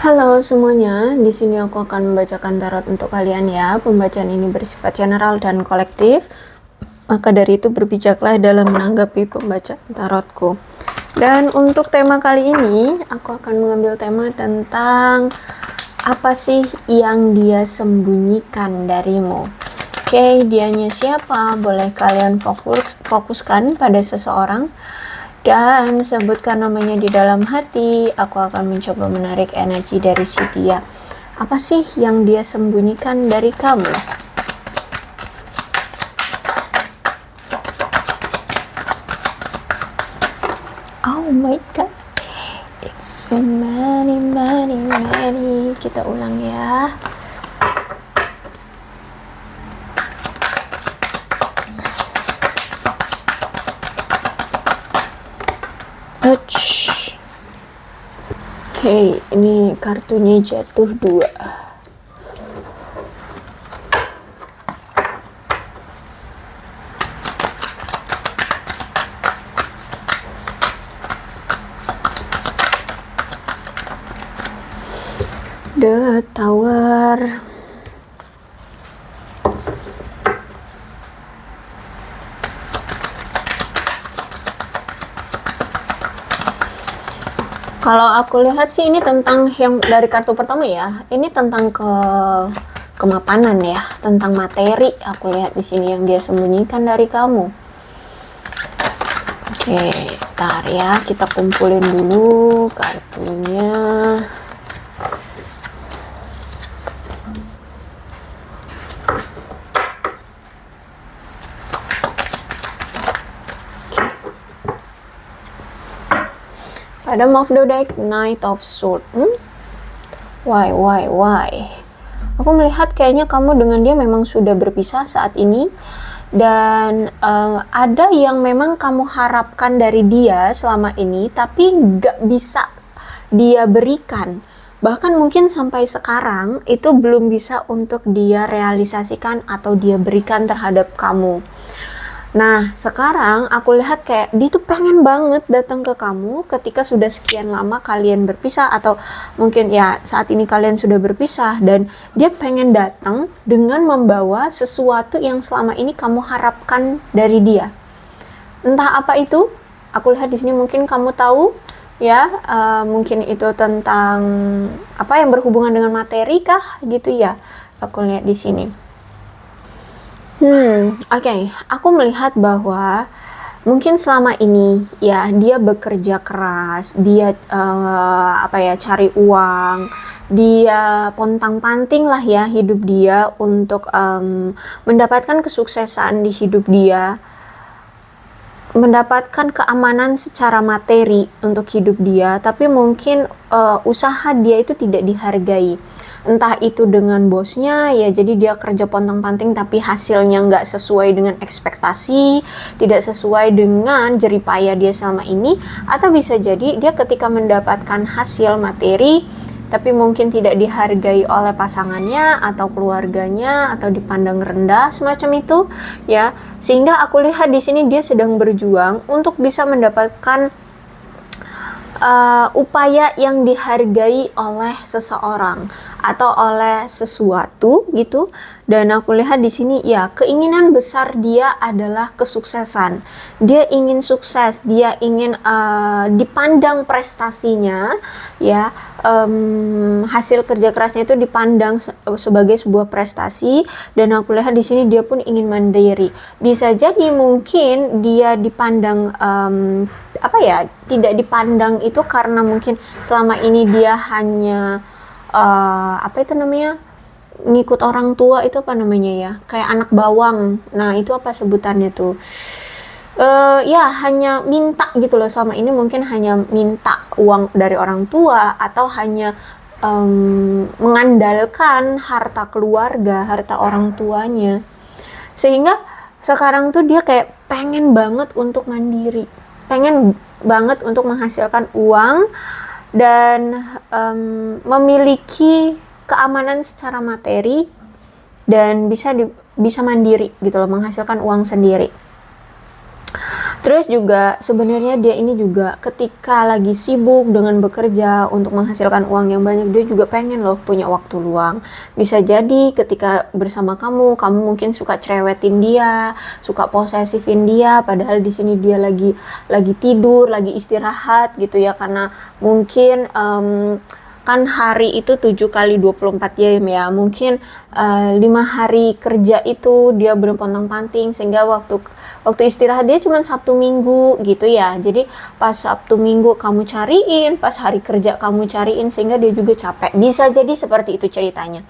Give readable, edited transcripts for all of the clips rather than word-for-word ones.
Halo semuanya, di sini aku akan membacakan tarot untuk kalian ya. Pembacaan ini bersifat general dan kolektif. Maka dari itu berbijaklah dalam menanggapi pembacaan tarotku. Dan untuk tema kali ini, aku akan mengambil tema tentang apa sih yang dia sembunyikan darimu. Oke, dianya siapa? Boleh kalian fokuskan pada seseorang dan sebutkan namanya di dalam hati. Aku akan mencoba menarik energi dari si dia. Apa sih yang dia sembunyikan dari kamu? Oh my god, it's so many. Kita ulang ya. Oke, ini kartunya jatuh 2. The Tower. Kalau aku lihat sih ini tentang yang dari kartu pertama ya. Ini tentang kemapanan ya, tentang materi. Aku lihat di sini yang dia sembunyikan dari kamu. Oke, bentar ya, kita kumpulin dulu kartunya. Bottom of the deck, Knight of Swords. Why? Aku melihat kayaknya kamu dengan dia memang sudah berpisah saat ini. Dan ada yang memang kamu harapkan dari dia selama ini, tapi gak bisa dia berikan. Bahkan mungkin sampai sekarang itu belum bisa untuk dia realisasikan atau dia berikan terhadap kamu. Nah, sekarang aku lihat kayak dia tuh pengen banget datang ke kamu ketika sudah sekian lama kalian berpisah, atau mungkin ya saat ini kalian sudah berpisah, dan dia pengen datang dengan membawa sesuatu yang selama ini kamu harapkan dari dia. Entah apa itu, aku lihat di sini mungkin kamu tahu ya, mungkin itu tentang apa yang berhubungan dengan materi kah gitu ya. Aku lihat di sini. Oke. Aku melihat bahwa mungkin selama ini ya dia bekerja keras, dia cari uang, dia pontang-panting lah ya hidup dia untuk mendapatkan kesuksesan di hidup dia, mendapatkan keamanan secara materi untuk hidup dia, tapi mungkin usaha dia itu tidak dihargai. Entah itu dengan bosnya ya, jadi dia kerja pontang-panting tapi hasilnya nggak sesuai dengan ekspektasi, tidak sesuai dengan jeripaya dia selama ini. Atau bisa jadi dia ketika mendapatkan hasil materi tapi mungkin tidak dihargai oleh pasangannya atau keluarganya, atau dipandang rendah semacam itu ya. Sehingga aku lihat di sini dia sedang berjuang untuk bisa mendapatkan upaya yang dihargai oleh seseorang atau oleh sesuatu gitu. Dan aku lihat di sini ya, keinginan besar dia adalah kesuksesan. Dia ingin sukses, dia ingin dipandang prestasinya ya, hasil kerja kerasnya itu dipandang sebagai sebuah prestasi. Dan aku lihat di sini dia pun ingin mandiri. Bisa jadi mungkin dia dipandang tidak dipandang itu karena mungkin selama ini dia hanya ngikut orang tua, itu apa namanya ya, kayak anak bawang. Nah itu apa sebutannya tuh, ya hanya minta gitu loh selama ini, mungkin hanya minta uang dari orang tua, atau hanya mengandalkan harta keluarga, harta orang tuanya. Sehingga sekarang tuh dia kayak pengen banget untuk mandiri, pengen banget untuk menghasilkan uang dan memiliki keamanan secara materi, dan bisa mandiri gitu loh, menghasilkan uang sendiri. Terus juga sebenarnya dia ini juga ketika lagi sibuk dengan bekerja untuk menghasilkan uang yang banyak, dia juga pengen loh punya waktu luang. Bisa jadi ketika bersama kamu, kamu mungkin suka cerewetin dia, suka posesifin dia, padahal di sini dia lagi tidur, lagi istirahat gitu ya, karena mungkin kan hari itu 7 kali 24 jam ya, mungkin 5 hari kerja itu dia berpontang-panting, sehingga waktu istirahat dia cuma Sabtu Minggu gitu ya. Jadi pas Sabtu Minggu kamu cariin, pas hari kerja kamu cariin, sehingga dia juga capek. Bisa jadi seperti itu ceritanya.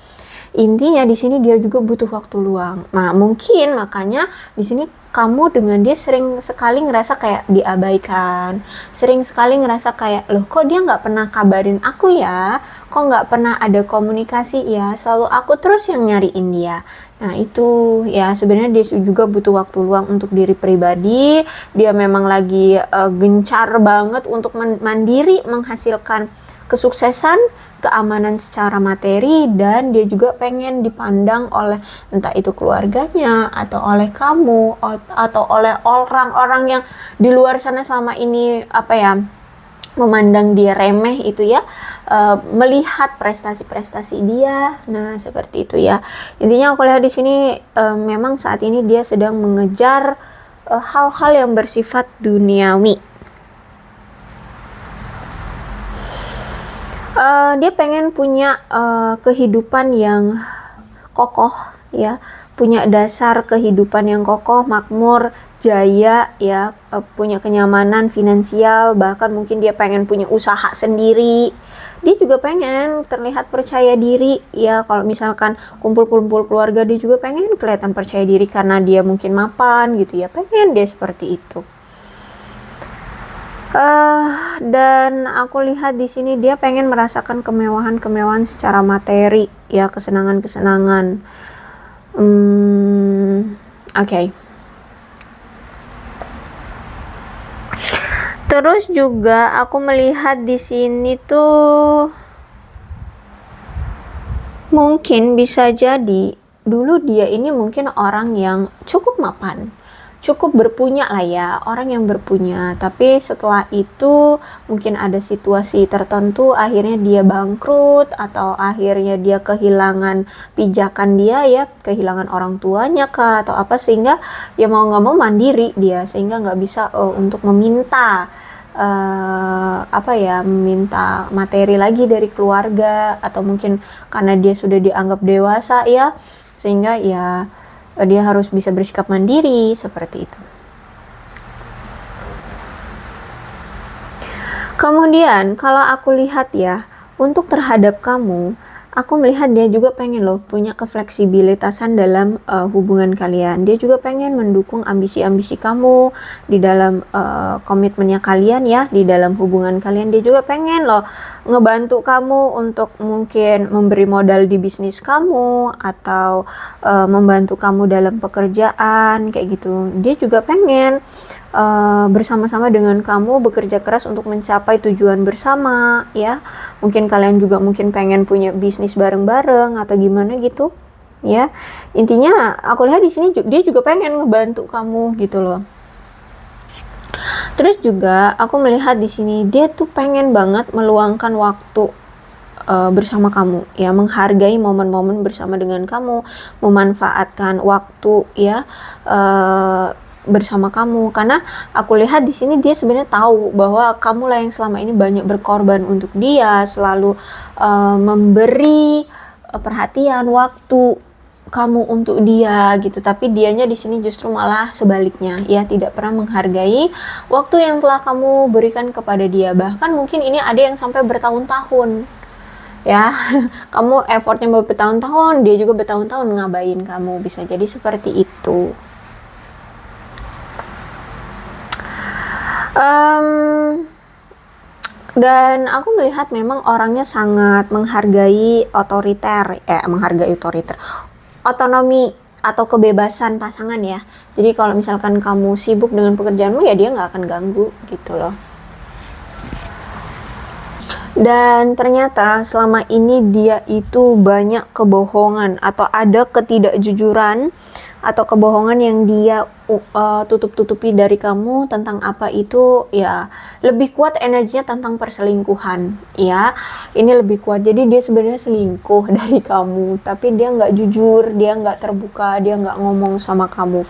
Intinya di sini dia juga butuh waktu luang. Nah, mungkin makanya di sini kamu dengan dia sering sekali ngerasa kayak diabaikan, sering sekali ngerasa kayak, loh kok dia nggak pernah kabarin aku ya, kok nggak pernah ada komunikasi ya, selalu aku terus yang nyariin dia. Nah itu ya sebenarnya dia juga butuh waktu luang untuk diri pribadi. Dia memang lagi gencar banget untuk mandiri menghasilkan kesuksesan, keamanan secara materi, dan dia juga pengen dipandang oleh entah itu keluarganya atau oleh kamu atau oleh orang-orang yang di luar sana selama ini memandang dia remeh itu ya, melihat prestasi-prestasi dia. Nah seperti itu ya, intinya aku lihat di sini memang saat ini dia sedang mengejar hal-hal yang bersifat duniawi. Dia pengen punya kehidupan yang kokoh ya, punya dasar kehidupan yang kokoh, makmur, jaya ya, punya kenyamanan finansial, bahkan mungkin dia pengen punya usaha sendiri. Dia juga pengen terlihat percaya diri ya, kalau misalkan kumpul-kumpul keluarga dia juga pengen kelihatan percaya diri karena dia mungkin mapan gitu ya, pengen dia seperti itu. Dan aku lihat di sini dia pengen merasakan kemewahan-kemewahan secara materi ya, kesenangan-kesenangan. Oke. Terus juga aku melihat di sini tuh mungkin bisa jadi dulu dia ini mungkin orang yang cukup mapan, cukup berpunya lah ya, orang yang berpunya, tapi setelah itu mungkin ada situasi tertentu akhirnya dia bangkrut, atau akhirnya dia kehilangan pijakan dia ya, kehilangan orang tuanya kah atau apa, sehingga ya mau nggak mau mandiri dia, sehingga nggak bisa untuk meminta meminta materi lagi dari keluarga, atau mungkin karena dia sudah dianggap dewasa ya, sehingga ya dia harus bisa bersikap mandiri seperti itu. Kemudian kalau aku lihat ya, untuk terhadap kamu, aku melihat dia juga pengen loh punya kefleksibilitasan dalam hubungan kalian. Dia juga pengen mendukung ambisi-ambisi kamu di dalam komitmennya kalian ya, di dalam hubungan kalian. Dia juga pengen loh ngebantu kamu untuk mungkin memberi modal di bisnis kamu, atau membantu kamu dalam pekerjaan kayak gitu. Dia juga pengen bersama-sama dengan kamu bekerja keras untuk mencapai tujuan bersama ya. Mungkin kalian juga mungkin pengen punya bisnis bareng-bareng atau gimana gitu ya. Intinya aku lihat di sini dia juga pengen ngebantu kamu gitu loh. Terus juga aku melihat di sini dia tuh pengen banget meluangkan waktu bersama kamu ya, menghargai momen-momen bersama dengan kamu, memanfaatkan waktu ya bersama kamu, karena aku lihat di sini dia sebenarnya tahu bahwa kamu lah yang selama ini banyak berkorban untuk dia, selalu memberi perhatian, waktu kamu untuk dia gitu, tapi dianya di sini justru malah sebaliknya ya, tidak pernah menghargai waktu yang telah kamu berikan kepada dia. Bahkan mungkin ini ada yang sampai bertahun-tahun ya, kamu effortnya bertahun-tahun, dia juga bertahun-tahun ngabain kamu, bisa jadi seperti itu. Dan aku melihat memang orangnya sangat menghargai otonomi atau kebebasan pasangan ya. Jadi kalau misalkan kamu sibuk dengan pekerjaanmu ya dia nggak akan ganggu gitu loh. Dan ternyata selama ini dia itu banyak kebohongan atau ada ketidakjujuran atau kebohongan yang dia tutup-tutupi dari kamu tentang apa itu, ya lebih kuat energinya tentang perselingkuhan, ya ini lebih kuat. Jadi dia sebenarnya selingkuh dari kamu, tapi dia nggak jujur, dia nggak terbuka, dia nggak ngomong sama kamu.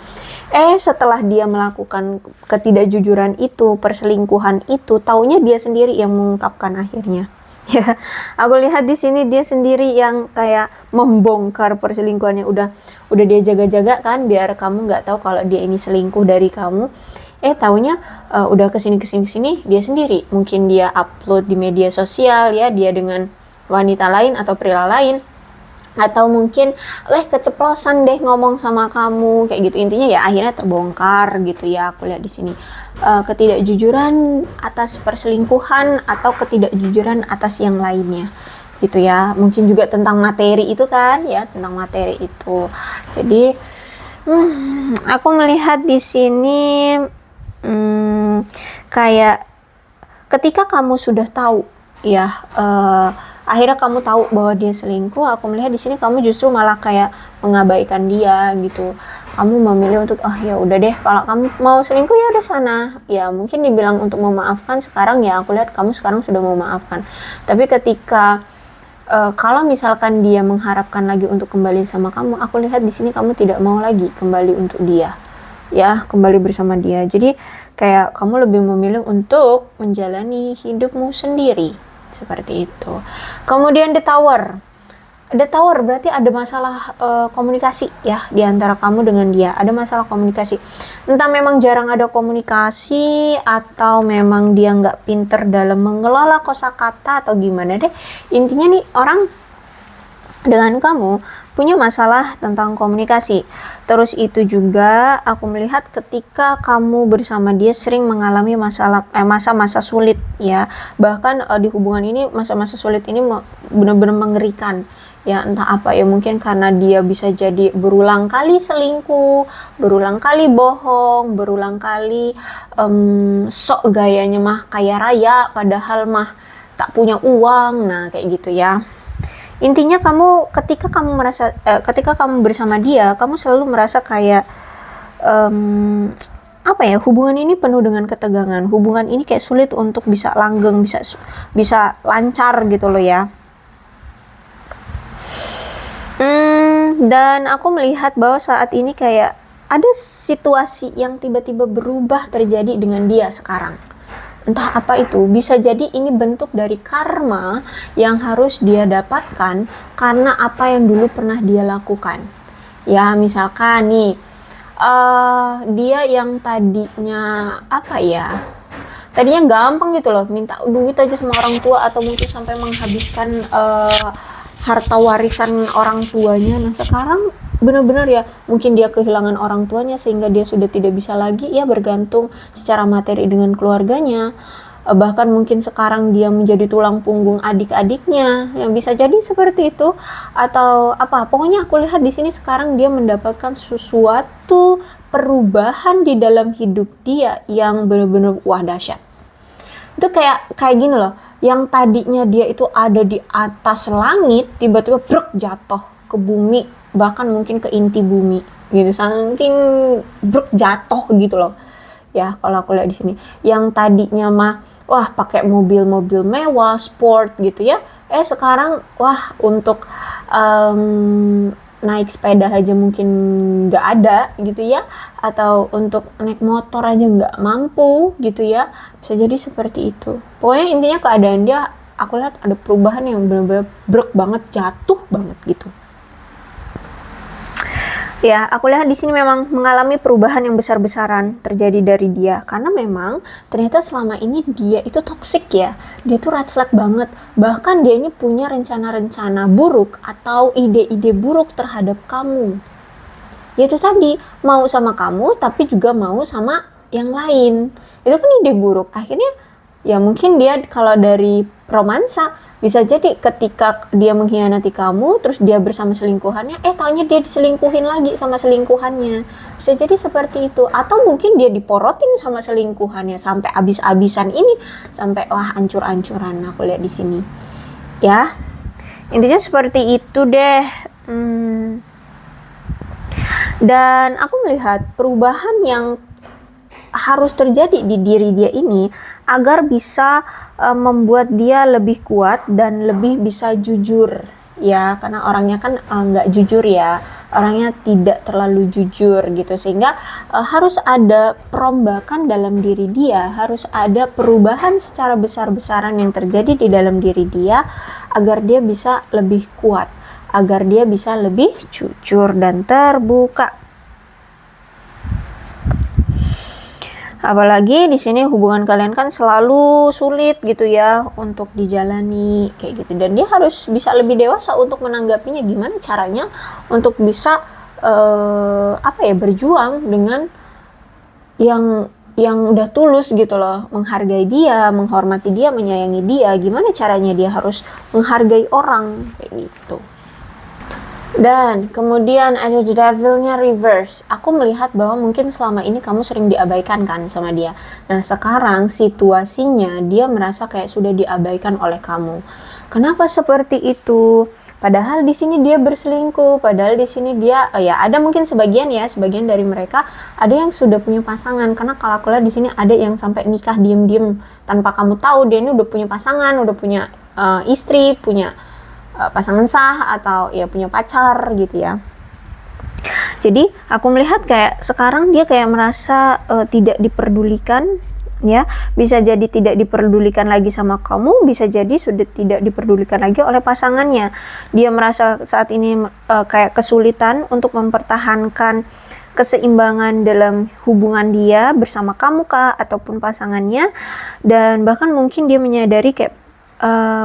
Setelah dia melakukan ketidakjujuran itu, perselingkuhan itu, taunya dia sendiri yang mengungkapkan akhirnya. Ya, aku lihat di sini dia sendiri yang kayak membongkar perselingkuhannya. Udah dia jaga-jaga kan, biar kamu nggak tahu kalau dia ini selingkuh dari kamu. Taunya udah kesini dia sendiri. Mungkin dia upload di media sosial ya, dia dengan wanita lain atau pria lain. Atau mungkin keceplosan deh ngomong sama kamu kayak gitu. Intinya ya akhirnya terbongkar gitu ya. Aku lihat di sini ketidakjujuran atas perselingkuhan atau ketidakjujuran atas yang lainnya gitu ya. Mungkin juga tentang materi itu kan ya, tentang materi itu. Jadi aku melihat di sini kayak ketika kamu sudah tahu ya, akhirnya kamu tahu bahwa dia selingkuh, aku melihat di sini kamu justru malah kayak mengabaikan dia gitu. Kamu memilih untuk ya udah deh, kalau kamu mau selingkuh ya udah sana. Ya mungkin dibilang untuk memaafkan sekarang, ya aku lihat kamu sekarang sudah memaafkan. Tapi ketika kalau misalkan dia mengharapkan lagi untuk kembali sama kamu, aku lihat di sini kamu tidak mau lagi kembali untuk dia. Ya, kembali bersama dia. Jadi kayak kamu lebih memilih untuk menjalani hidupmu sendiri. Seperti itu. Kemudian the tower berarti ada masalah komunikasi ya di antara kamu dengan dia. Ada masalah komunikasi. Entah memang jarang ada komunikasi atau memang dia nggak pinter dalam mengelola kosakata atau gimana deh. Intinya nih orang dengan kamu punya masalah tentang komunikasi. Terus itu juga aku melihat ketika kamu bersama dia sering mengalami masa-masa sulit ya. Bahkan di hubungan ini masa-masa sulit ini benar-benar mengerikan. Ya entah apa ya, mungkin karena dia bisa jadi berulang kali selingkuh, berulang kali bohong, berulang kali sok gayanya mah kaya raya padahal mah tak punya uang. Nah kayak gitu ya. Intinya ketika kamu bersama dia, kamu selalu merasa kayak hubungan ini penuh dengan ketegangan. Hubungan ini kayak sulit untuk bisa langgeng, bisa lancar gitu loh ya. Dan aku melihat bahwa saat ini kayak ada situasi yang tiba-tiba berubah terjadi dengan dia sekarang. Entah apa itu, bisa jadi ini bentuk dari karma yang harus dia dapatkan karena apa yang dulu pernah dia lakukan. Ya misalkan nih, dia yang tadinya tadinya gampang gitu loh, minta duit aja sama orang tua atau mungkin sampai menghabiskan harta warisan orang tuanya. Nah sekarang benar-benar ya, mungkin dia kehilangan orang tuanya sehingga dia sudah tidak bisa lagi ya bergantung secara materi dengan keluarganya. Bahkan mungkin sekarang dia menjadi tulang punggung adik-adiknya, yang bisa jadi seperti itu. Atau pokoknya aku lihat di sini sekarang dia mendapatkan sesuatu perubahan di dalam hidup dia yang benar-benar dahsyat. Itu kayak gini loh, yang tadinya dia itu ada di atas langit tiba-tiba jatuh ke bumi, bahkan mungkin ke inti bumi gitu, saking jatuh gitu loh ya. Kalau aku lihat di sini, yang tadinya mah pakai mobil-mobil mewah sport gitu ya, sekarang untuk naik sepeda aja mungkin nggak ada gitu ya, atau untuk naik motor aja nggak mampu gitu ya. Bisa jadi seperti itu. Pokoknya intinya keadaan dia, aku lihat ada perubahan yang benar-benar banget, jatuh banget gitu. Ya, aku lihat di sini memang mengalami perubahan yang besar-besaran terjadi dari dia, karena memang ternyata selama ini dia itu toksik ya. Dia tuh red flag banget. Bahkan dia ini punya rencana-rencana buruk atau ide-ide buruk terhadap kamu. Yaitu tadi, mau sama kamu tapi juga mau sama yang lain. Itu kan ide buruk. Akhirnya ya mungkin dia kalau dari romansa bisa jadi ketika dia mengkhianati kamu terus dia bersama selingkuhannya, taunya dia diselingkuhin lagi sama selingkuhannya. Bisa jadi seperti itu. Atau mungkin dia diporotin sama selingkuhannya sampai abis-abisan ini, sampai hancur-hancuran. Aku lihat di sini ya, intinya seperti itu deh. Dan aku melihat perubahan yang harus terjadi di diri dia ini agar bisa membuat dia lebih kuat dan lebih bisa jujur ya, karena orangnya kan nggak jujur ya, orangnya tidak terlalu jujur gitu, sehingga harus ada perombakan dalam diri dia, harus ada perubahan secara besar-besaran yang terjadi di dalam diri dia agar dia bisa lebih kuat, agar dia bisa lebih jujur dan terbuka. Apalagi di sini hubungan kalian kan selalu sulit gitu ya untuk dijalani kayak gitu, dan dia harus bisa lebih dewasa untuk menanggapinya. Gimana caranya untuk bisa berjuang dengan yang udah tulus gitu loh, menghargai dia, menghormati dia, menyayangi dia. Gimana caranya dia harus menghargai orang kayak gitu. Dan kemudian ada the devilnya reverse. Aku melihat bahwa mungkin selama ini kamu sering diabaikan kan sama dia. Nah sekarang situasinya dia merasa kayak sudah diabaikan oleh kamu. Kenapa seperti itu? Padahal di sini dia berselingkuh. Padahal di sini dia ya ada mungkin sebagian dari mereka ada yang sudah punya pasangan. Karena kalau aku lihat di sini ada yang sampai nikah diem-diem tanpa kamu tahu dia ini udah punya pasangan, udah punya istri, punya pasangan sah, atau ya punya pacar gitu ya. Jadi aku melihat kayak sekarang dia kayak merasa tidak diperdulikan ya, bisa jadi tidak diperdulikan lagi sama kamu, bisa jadi sudah tidak diperdulikan lagi oleh pasangannya. Dia merasa saat ini kayak kesulitan untuk mempertahankan keseimbangan dalam hubungan dia bersama kamu kah ataupun pasangannya, dan bahkan mungkin dia menyadari kayak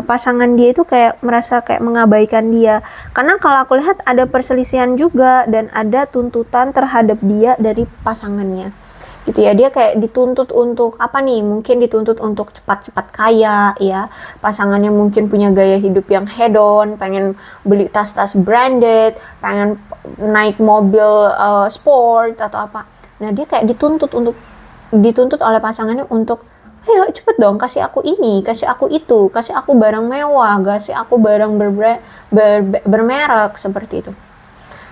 pasangan dia itu kayak merasa kayak mengabaikan dia, karena kalau aku lihat ada perselisihan juga dan ada tuntutan terhadap dia dari pasangannya gitu ya. Dia kayak dituntut untuk apa nih, mungkin dituntut untuk cepat-cepat kaya ya, pasangannya mungkin punya gaya hidup yang hedon, pengen beli tas-tas branded, pengen naik mobil sport atau apa. Nah dia kayak dituntut oleh pasangannya untuk ayo cepet dong, kasih aku ini, kasih aku itu, kasih aku barang mewah, kasih aku barang bermerek seperti itu.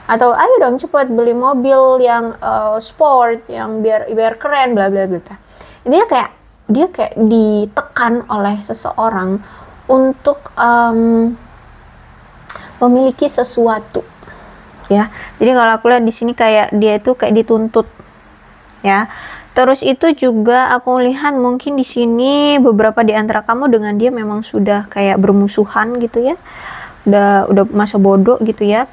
Atau ayo dong cepet beli mobil yang sport, yang biar keren, bla bla bla. Intinya kayak dia kayak ditekan oleh seseorang untuk memiliki sesuatu ya. Jadi kalau aku lihat di sini kayak dia itu kayak dituntut ya. Terus itu juga aku lihat mungkin di sini beberapa di antara kamu dengan dia memang sudah kayak bermusuhan gitu ya. Udah masa bodoh gitu ya.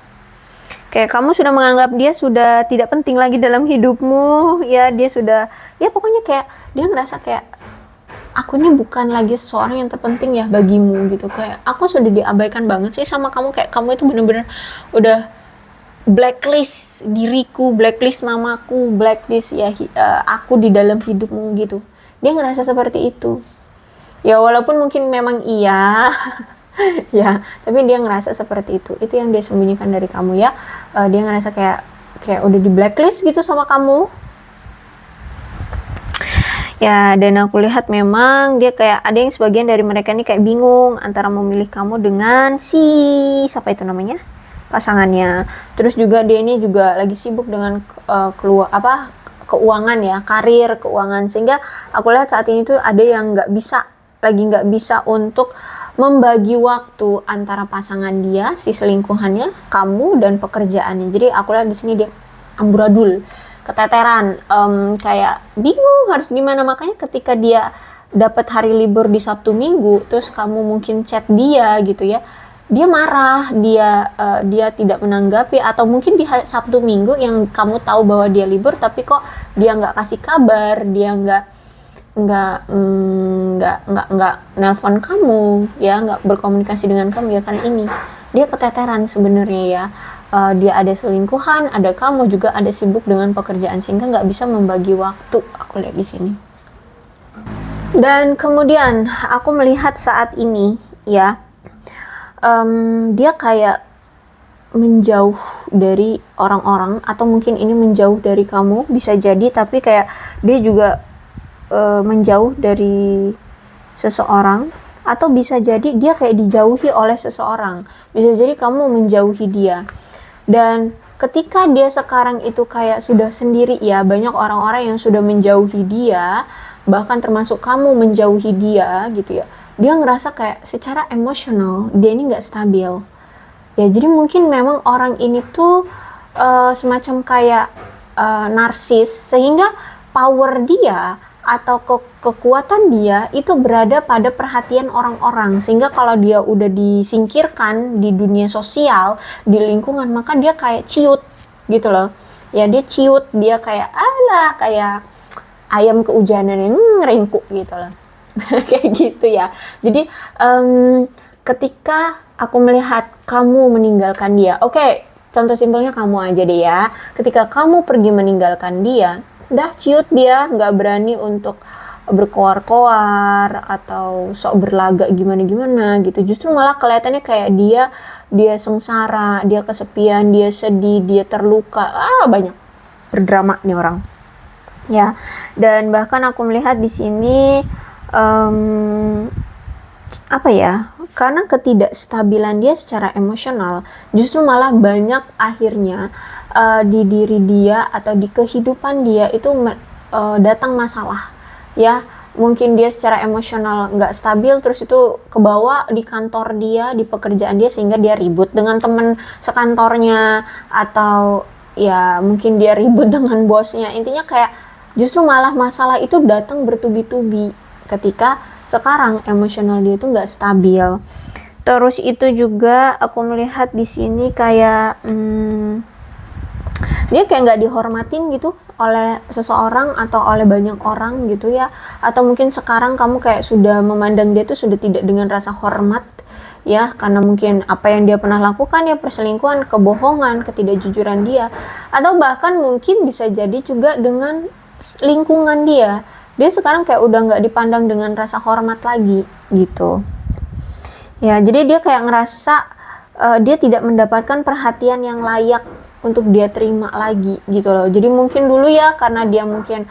Kayak kamu sudah menganggap dia sudah tidak penting lagi dalam hidupmu ya, dia sudah ya pokoknya kayak dia ngerasa kayak aku ini bukan lagi seseorang yang terpenting ya bagimu gitu. Kayak aku sudah diabaikan banget sih sama kamu, kayak kamu itu bener-bener udah blacklist diriku, blacklist namaku, blacklist ya aku di dalam hidupmu gitu. Dia ngerasa seperti itu ya, walaupun mungkin memang iya ya, tapi dia ngerasa seperti itu yang dia sembunyikan dari kamu ya. Dia ngerasa kayak udah di blacklist gitu sama kamu ya. Dan aku lihat memang dia kayak ada yang sebagian dari mereka ini kayak bingung antara memilih kamu dengan si siapa itu namanya, pasangannya. Terus juga dia ini juga lagi sibuk dengan keuangan ya, karir, keuangan, sehingga aku lihat saat ini tuh ada yang nggak bisa untuk membagi waktu antara pasangan dia, si selingkuhannya, kamu, dan pekerjaannya. Jadi aku lihat di sini dia amburadul, keteteran, kayak bingung harus gimana. Makanya ketika dia dapat hari libur di Sabtu Minggu, terus kamu mungkin chat dia gitu ya, dia marah, dia tidak menanggapi, atau mungkin di Sabtu Minggu yang kamu tahu bahwa dia libur tapi kok dia nggak kasih kabar, dia nggak nelpon kamu ya, nggak berkomunikasi dengan kamu ya, karena ini dia keteteran sebenarnya ya. Dia ada selingkuhan, ada kamu juga ada sibuk dengan pekerjaan, sehingga nggak bisa membagi waktu, aku lihat di sini. Dan kemudian aku melihat saat ini ya, dia kayak menjauh dari orang-orang, atau mungkin ini menjauh dari kamu, bisa jadi, tapi kayak dia juga menjauh dari seseorang, atau bisa jadi dia kayak dijauhi oleh seseorang, bisa jadi kamu menjauhi dia. Dan ketika dia sekarang itu kayak sudah sendiri ya, banyak orang-orang yang sudah menjauhi dia, bahkan termasuk kamu menjauhi dia gitu ya, dia ngerasa kayak secara emosional dia ini nggak stabil ya. Jadi mungkin memang orang ini tuh semacam kayak narsis, sehingga power dia atau kekuatan dia itu berada pada perhatian orang-orang, sehingga kalau dia udah disingkirkan di dunia sosial, di lingkungan, maka dia kayak ciut gitu loh ya. Dia ciut, dia kayak alah, kayak ayam kehujanan ini ngeringkuk gitu loh. Kayak gitu ya. Jadi ketika aku melihat kamu meninggalkan dia, oke, contoh simpelnya kamu aja deh ya, ketika kamu pergi meninggalkan dia, dah ciut dia, nggak berani untuk berkoar-koar atau sok berlagak gimana-gimana gitu. Justru malah kelihatannya kayak dia sengsara, dia kesepian, dia sedih, dia terluka, banyak berdrama nih orang ya. Dan bahkan aku melihat di sini apa ya, karena ketidakstabilan dia secara emosional, justru malah banyak akhirnya di diri dia atau di kehidupan dia itu datang masalah ya. Mungkin dia secara emosional nggak stabil, terus itu kebawa di kantor dia, di pekerjaan dia, sehingga dia ribut dengan teman sekantornya, atau ya mungkin dia ribut dengan bosnya. Intinya kayak justru malah masalah itu datang bertubi-tubi ketika sekarang emosional dia itu nggak stabil. Terus itu juga aku melihat di sini kayak dia kayak nggak dihormatin gitu oleh seseorang atau oleh banyak orang gitu ya. Atau mungkin sekarang kamu kayak sudah memandang dia tuh sudah tidak dengan rasa hormat ya, karena mungkin apa yang dia pernah lakukan ya, perselingkuhan, kebohongan, ketidakjujuran dia, atau bahkan mungkin bisa jadi juga dengan lingkungan dia sekarang kayak udah nggak dipandang dengan rasa hormat lagi gitu ya. Jadi dia kayak ngerasa dia tidak mendapatkan perhatian yang layak untuk dia terima lagi gitu loh. Jadi mungkin dulu ya, karena dia mungkin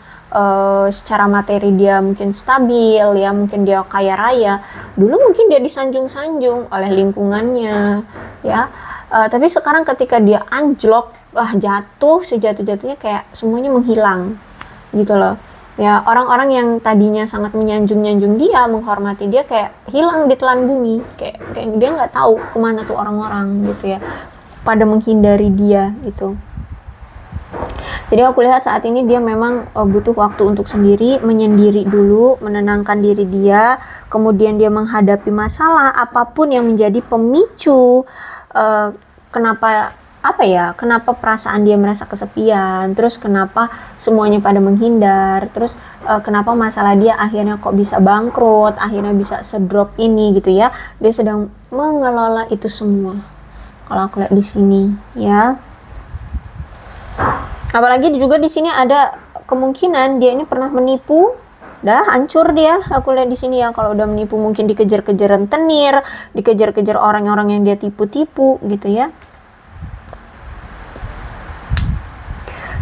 secara materi dia mungkin stabil ya, mungkin dia kaya raya, dulu mungkin dia disanjung-sanjung oleh lingkungannya ya. Tapi sekarang ketika dia anjlok, jatuh sejatuh-jatuhnya, kayak semuanya menghilang gitu loh ya. Orang-orang yang tadinya sangat menyanjung-nyanjung dia, menghormati dia, kayak hilang di telan bumi, kayak dia nggak tahu kemana tuh orang-orang gitu ya, pada menghindari dia gitu. Jadi aku lihat saat ini dia memang butuh waktu untuk sendiri, menyendiri dulu, menenangkan diri dia, kemudian dia menghadapi masalah apapun yang menjadi pemicu kenapa perasaan dia merasa kesepian, terus kenapa semuanya pada menghindar, terus kenapa masalah dia akhirnya kok bisa bangkrut, akhirnya bisa sedrop ini gitu ya. Dia sedang mengelola itu semua kalau aku lihat di sini ya. Apalagi juga di sini ada kemungkinan dia ini pernah menipu, dah hancur dia. Aku lihat di sini ya, kalau udah menipu mungkin dikejar-kejar rentenir, dikejar-kejar orang-orang yang dia tipu-tipu gitu ya.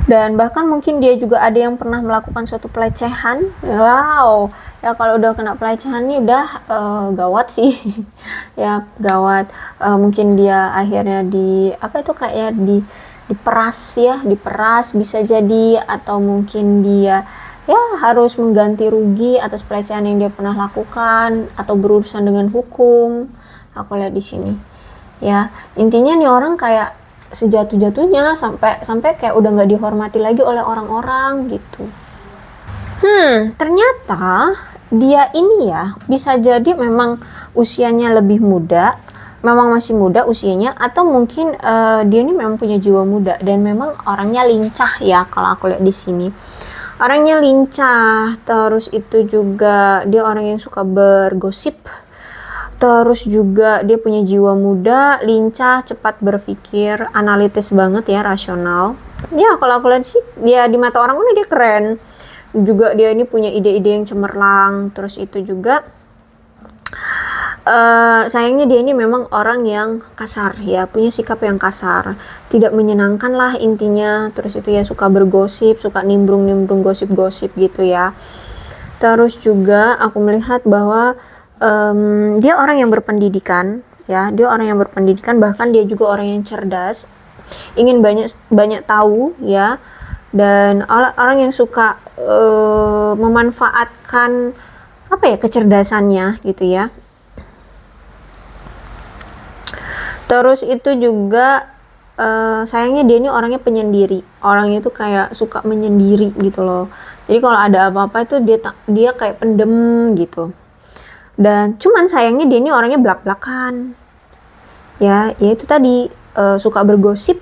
Dan bahkan mungkin dia juga ada yang pernah melakukan suatu pelecehan. Wow, ya kalau udah kena pelecehan nih udah gawat sih. Ya gawat. Mungkin dia akhirnya diperas bisa jadi, atau mungkin dia ya harus mengganti rugi atas pelecehan yang dia pernah lakukan, atau berurusan dengan hukum. Aku lihat di sini. Ya, intinya nih orang kayak sejatuh-jatuhnya, sampai kayak udah nggak dihormati lagi oleh orang-orang gitu. Ternyata dia ini ya bisa jadi memang usianya lebih muda, memang masih muda usianya, atau mungkin dia ini memang punya jiwa muda dan memang orangnya lincah ya. Kalau aku lihat di sini orangnya lincah, terus itu juga dia orang yang suka bergosip. Terus juga dia punya jiwa muda, lincah, cepat berpikir, analitis banget ya, rasional. Ya kalau aku lihat sih dia di mata orang dia keren. Juga dia ini punya ide-ide yang cemerlang. Terus itu juga sayangnya dia ini memang orang yang kasar ya, punya sikap yang kasar, tidak menyenangkan lah intinya. Terus itu ya suka bergosip, suka nimbrung-nimbrung gosip-gosip gitu ya. Terus juga aku melihat bahwa dia orang yang berpendidikan ya, bahkan dia juga orang yang cerdas. ingin banyak banyak tahu ya, dan orang yang suka memanfaatkan apa ya, kecerdasannya gitu ya. Terus itu juga sayangnya dia ini orangnya penyendiri, orangnya itu kayak suka menyendiri gitu loh. Jadi kalau ada apa-apa itu dia kayak pendem gitu. Dan cuman sayangnya dia ini orangnya blak-blakan. Ya itu tadi suka bergosip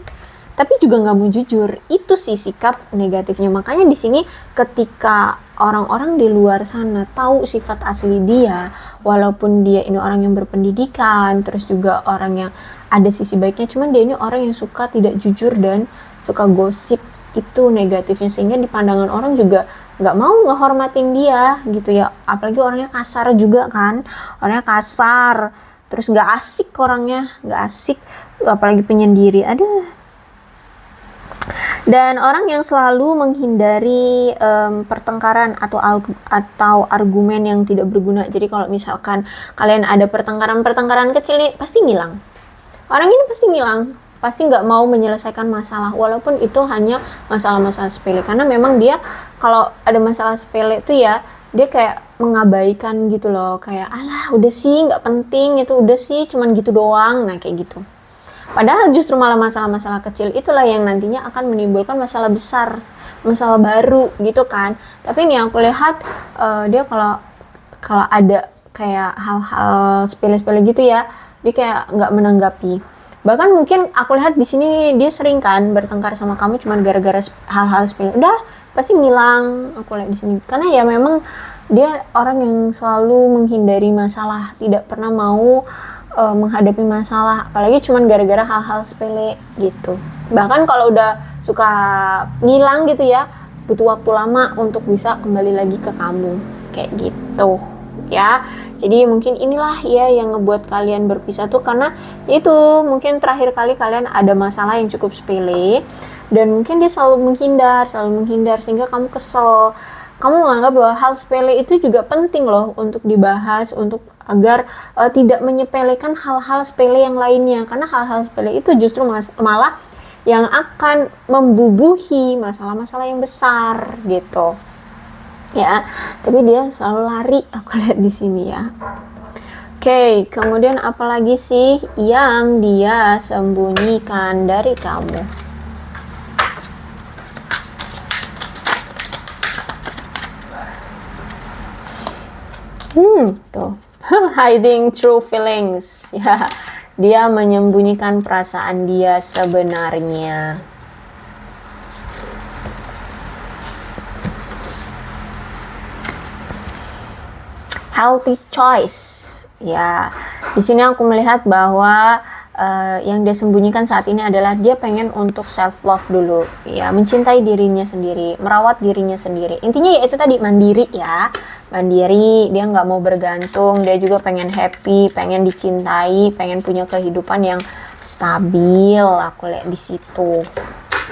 tapi juga nggak mau jujur. Itu sih sikap negatifnya. Makanya di sini ketika orang-orang di luar sana tahu sifat asli dia, walaupun dia ini orang yang berpendidikan, terus juga orang yang ada sisi baiknya, cuman dia ini orang yang suka tidak jujur dan suka gosip, itu negatifnya. Sehingga di pandangan orang juga nggak mau ngehormatin dia gitu ya. Apalagi orangnya kasar juga kan, orangnya kasar, terus nggak asik, orangnya nggak asik, apalagi penyendiri. Aduh. Dan orang yang selalu menghindari pertengkaran atau argumen yang tidak berguna. Jadi kalau misalkan kalian ada pertengkaran kecil nih, pasti ngilang. Orang ini pasti ngilang, pasti nggak mau menyelesaikan masalah, walaupun itu hanya masalah-masalah sepele. Karena memang dia kalau ada masalah sepele itu ya, dia kayak mengabaikan gitu loh. Kayak alah udah sih nggak penting, itu udah sih cuman gitu doang. Nah kayak gitu. Padahal justru malah masalah-masalah kecil itulah yang nantinya akan menimbulkan masalah besar, masalah baru gitu kan. Tapi ini aku lihat dia kalau ada kayak hal-hal sepele-sepele gitu ya, dia kayak nggak menanggapi. Bahkan mungkin aku lihat di sini dia sering kan bertengkar sama kamu cuman gara-gara hal-hal sepele. Udah pasti ngilang, aku lihat di sini. Karena ya memang dia orang yang selalu menghindari masalah, tidak pernah mau menghadapi masalah, apalagi cuman gara-gara hal-hal sepele gitu. Bahkan kalau udah suka ngilang gitu ya, butuh waktu lama untuk bisa kembali lagi ke kamu, kayak gitu ya. Jadi mungkin inilah ya yang ngebuat kalian berpisah tuh, karena itu mungkin terakhir kali kalian ada masalah yang cukup sepele, dan mungkin dia selalu menghindar sehingga kamu kesel. Kamu menganggap bahwa hal sepele itu juga penting loh untuk dibahas, untuk agar tidak menyepelekan hal-hal sepele yang lainnya, karena hal-hal sepele itu justru malah yang akan membubuhi masalah-masalah yang besar gitu ya. Tapi dia selalu lari, aku lihat di sini ya. Oke, kemudian apalagi sih yang dia sembunyikan dari kamu? Tuh. Hiding true feelings. Ya, dia menyembunyikan perasaan dia sebenarnya. Healthy choice. Ya, di sini aku melihat bahwa yang dia sembunyikan saat ini adalah dia pengen untuk self love dulu, ya, mencintai dirinya sendiri, merawat dirinya sendiri. Intinya ya itu tadi, mandiri ya, mandiri. Dia nggak mau bergantung, dia juga pengen happy, pengen dicintai, pengen punya kehidupan yang stabil. Aku lihat di situ.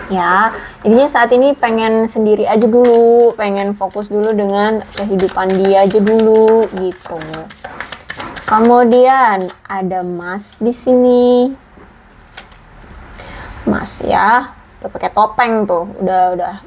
Ya, intinya saat ini pengen sendiri aja dulu, pengen fokus dulu dengan kehidupan dia aja dulu gitu. Kemudian ada Mas di sini. Mas ya, udah pakai topeng tuh, udah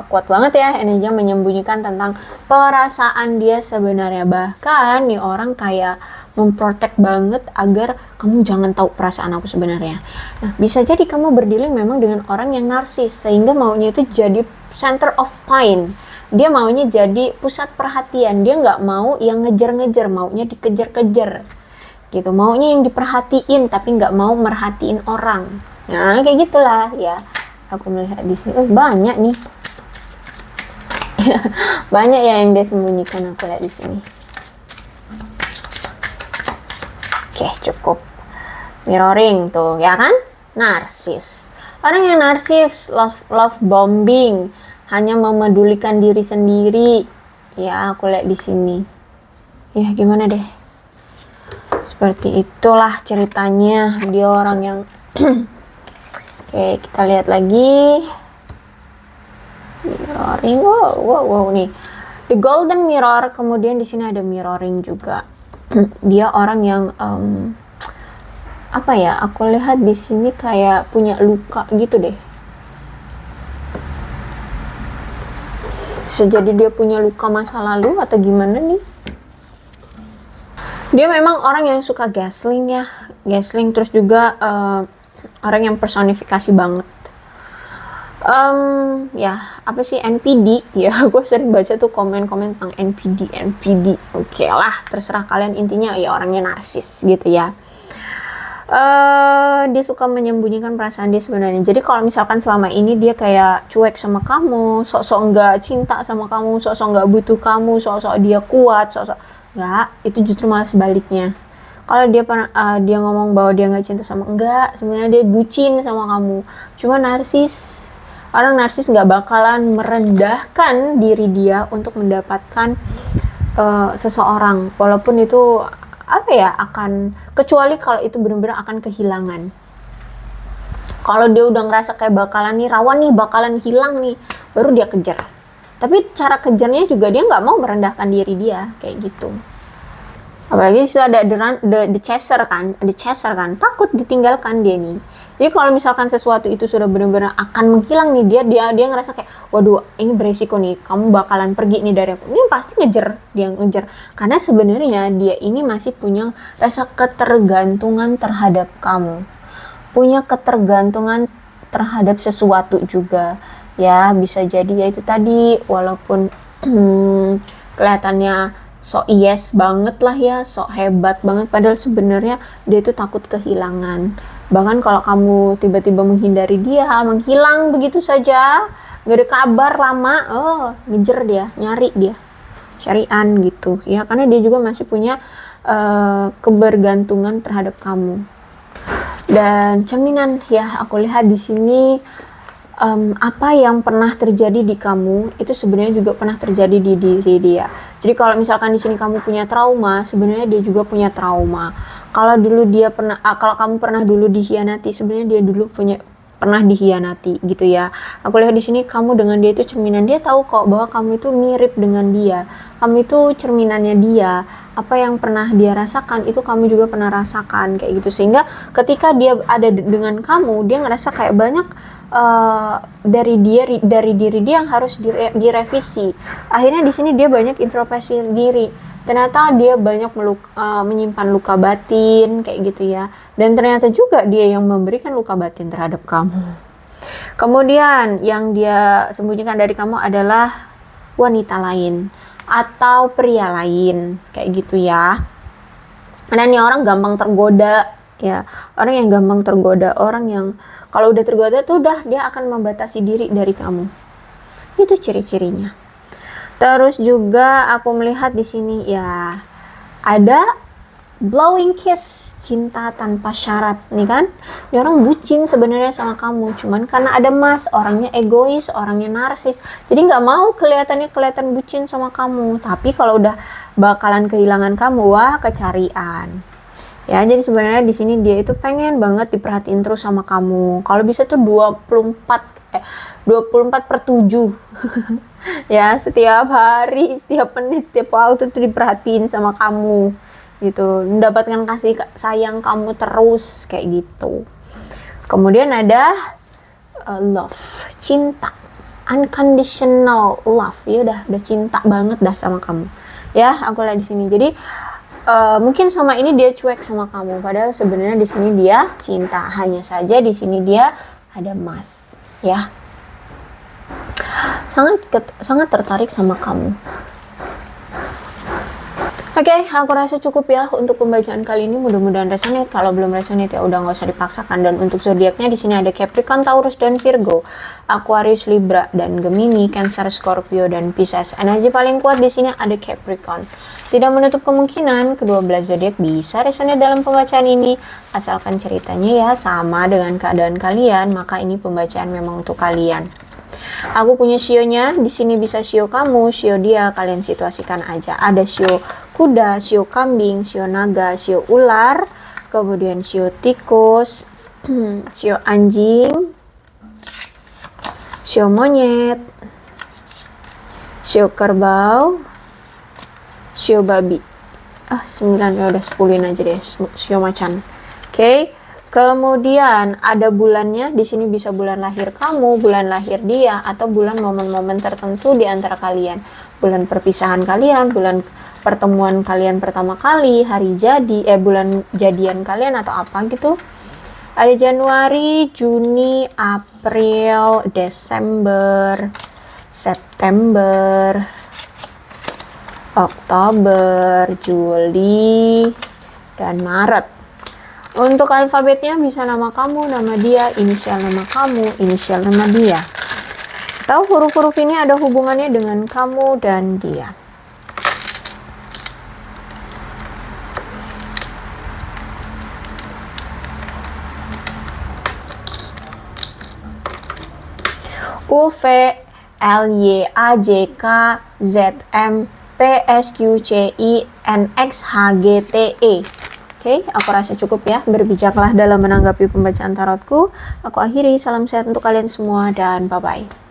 kuat banget ya energinya, menyembunyikan tentang perasaan dia sebenarnya. Bahkan nih orang kayak memprotek banget agar kamu jangan tahu perasaan aku sebenarnya. Nah, bisa jadi kamu berdealing memang dengan orang yang narsis, sehingga maunya itu jadi center of point. Dia maunya jadi pusat perhatian, dia nggak mau yang ngejar-ngejar, maunya dikejar-kejar gitu, maunya yang diperhatiin tapi nggak mau merhatiin orang. Nah kayak gitulah ya, aku melihat di sini. Banyak nih banyak ya yang dia sembunyikan, aku lihat di sini. Oke, cukup. Mirroring tuh ya kan, narsis. Orang yang narsis, love bombing, hanya memedulikan diri sendiri. Ya, aku lihat di sini. Ya, gimana deh? Seperti itulah ceritanya. Dia orang yang Oke, kita lihat lagi. Mirroring. Wow nih. The golden mirror, kemudian di sini ada mirroring juga. Dia orang yang apa ya, aku lihat di sini kayak punya luka gitu deh. Bisa jadi dia punya luka masa lalu atau gimana nih. Dia memang orang yang suka gaslighting ya, gaslighting, terus juga orang yang personifikasi banget. Ya apa sih NPD ya, gue sering baca tuh komen-komen tentang NPD. Oke lah, terserah kalian, intinya ya orangnya narsis gitu ya. Dia suka menyembunyikan perasaan dia sebenarnya. Jadi kalau misalkan selama ini dia kayak cuek sama kamu, sok-sok nggak cinta sama kamu, sok-sok nggak butuh kamu, sok-sok dia kuat, sok-sok nggak, itu justru malah sebaliknya. Kalau dia pernah dia ngomong bahwa dia nggak cinta sama, enggak, sebenarnya dia bucin sama kamu. Cuma narsis, orang narsis nggak bakalan merendahkan diri dia untuk mendapatkan seseorang, walaupun itu apa ya, akan, kecuali kalau itu benar-benar akan kehilangan. Kalau dia udah ngerasa kayak bakalan nih rawan nih, bakalan hilang nih, baru dia kejar. Tapi cara kejarnya juga dia nggak mau merendahkan diri dia kayak gitu. Apalagi disitu ada the chaser kan, takut ditinggalkan dia nih. Jadi kalau misalkan sesuatu itu sudah benar-benar akan menghilang nih, dia ngerasa kayak, waduh ini beresiko nih, kamu bakalan pergi nih dari aku. Ini pasti dia ngejar. Karena sebenarnya dia ini masih punya rasa ketergantungan terhadap kamu. Punya ketergantungan terhadap sesuatu juga. Ya bisa jadi ya itu tadi, walaupun kelihatannya sok yes banget lah ya, sok hebat banget, padahal sebenarnya dia itu takut kehilangan. Bahkan kalau kamu tiba-tiba menghindari dia, menghilang begitu saja, gak ada kabar lama, ngejar dia, nyari dia, carian gitu ya, karena dia juga masih punya kebergantungan terhadap kamu. Dan cerminan ya, aku lihat di sini apa yang pernah terjadi di kamu itu sebenarnya juga pernah terjadi di diri dia. Jadi kalau misalkan di sini kamu punya trauma, sebenarnya dia juga punya trauma. Kalau dulu dia pernah, kalau kamu pernah dulu dikhianati, sebenarnya dia dulu pernah dikhianati gitu ya. Aku lihat di sini kamu dengan dia itu cerminan. Dia tahu kok bahwa kamu itu mirip dengan dia. Kamu itu cerminannya dia. Apa yang pernah dia rasakan itu kamu juga pernah rasakan kayak gitu. Sehingga ketika dia ada dengan kamu, dia ngerasa kayak banyak dari diri dia yang harus direvisi. Akhirnya di sini dia banyak introspeksi diri. Ternyata dia banyak menyimpan luka batin kayak gitu ya. Dan ternyata juga dia yang memberikan luka batin terhadap kamu. Kemudian yang dia sembunyikan dari kamu adalah wanita lain atau pria lain kayak gitu ya. Karena ini orang gampang tergoda ya, orang yang gampang tergoda, orang yang kalau udah tergoda tuh udah dia akan membatasi diri dari kamu. Itu ciri-cirinya. Terus juga aku melihat di sini ya ada blowing kiss, cinta tanpa syarat nih kan. Dia orang bucin sebenarnya sama kamu, cuman karena ada mas, orangnya egois, orangnya narsis. Jadi nggak mau kelihatan bucin sama kamu. Tapi kalau udah bakalan kehilangan kamu, wah kecarian. Ya, jadi sebenarnya di sini dia itu pengen banget diperhatiin terus sama kamu. Kalau bisa tuh 24/7. Ya, setiap hari, setiap menit, setiap waktu tuh diperhatiin sama kamu. Gitu, mendapatkan kasih sayang kamu terus kayak gitu. Kemudian ada love, cinta. Unconditional love. Ya udah cinta banget dah sama kamu. Ya, aku lihat di sini. Jadi mungkin sama ini dia cuek sama kamu, padahal sebenarnya di sini dia cinta. Hanya saja di sini dia ada mas, ya. Sangat tertarik sama kamu. Oke, aku rasa cukup ya untuk pembacaan kali ini. Mudah-mudahan resonate. Kalau belum resonate ya udah nggak usah dipaksakan. Dan untuk zodiaknya di sini ada Capricorn, Taurus, dan Virgo, Aquarius, Libra, dan Gemini, Cancer, Scorpio, dan Pisces. Energi paling kuat di sini ada Capricorn. Tidak menutup kemungkinan kedua belas zodiak bisa resonate dalam pembacaan ini, asalkan ceritanya ya sama dengan keadaan kalian, maka ini pembacaan memang untuk kalian. Aku punya shio-nya, di sini bisa shio kamu, shio dia, kalian situasikan aja. Ada shio kuda, shio kambing, shio naga, shio ular, kemudian shio tikus, shio anjing, shio monyet, shio kerbau, shio babi. 9 ya udah 10-in aja deh, shio macan. Oke. Kemudian ada bulannya, di sini bisa bulan lahir kamu, bulan lahir dia, atau bulan momen-momen tertentu di antara kalian. Bulan perpisahan kalian, bulan pertemuan kalian pertama kali, hari jadi, bulan jadian kalian atau apa gitu. Ada Januari, Juni, April, Desember, September, Oktober, Juli, dan Maret. Untuk alfabetnya bisa nama kamu, nama dia, inisial nama kamu, inisial nama dia. Atau huruf-huruf ini ada hubungannya dengan kamu dan dia. U, V, L, Y, A, J, K, Z, M, P, S, Q, C, I, N, X, H, G, T, E. Oke, aku rasa cukup ya. Berbijaklah dalam menanggapi pembacaan tarotku. Aku akhiri, salam sehat untuk kalian semua dan bye-bye.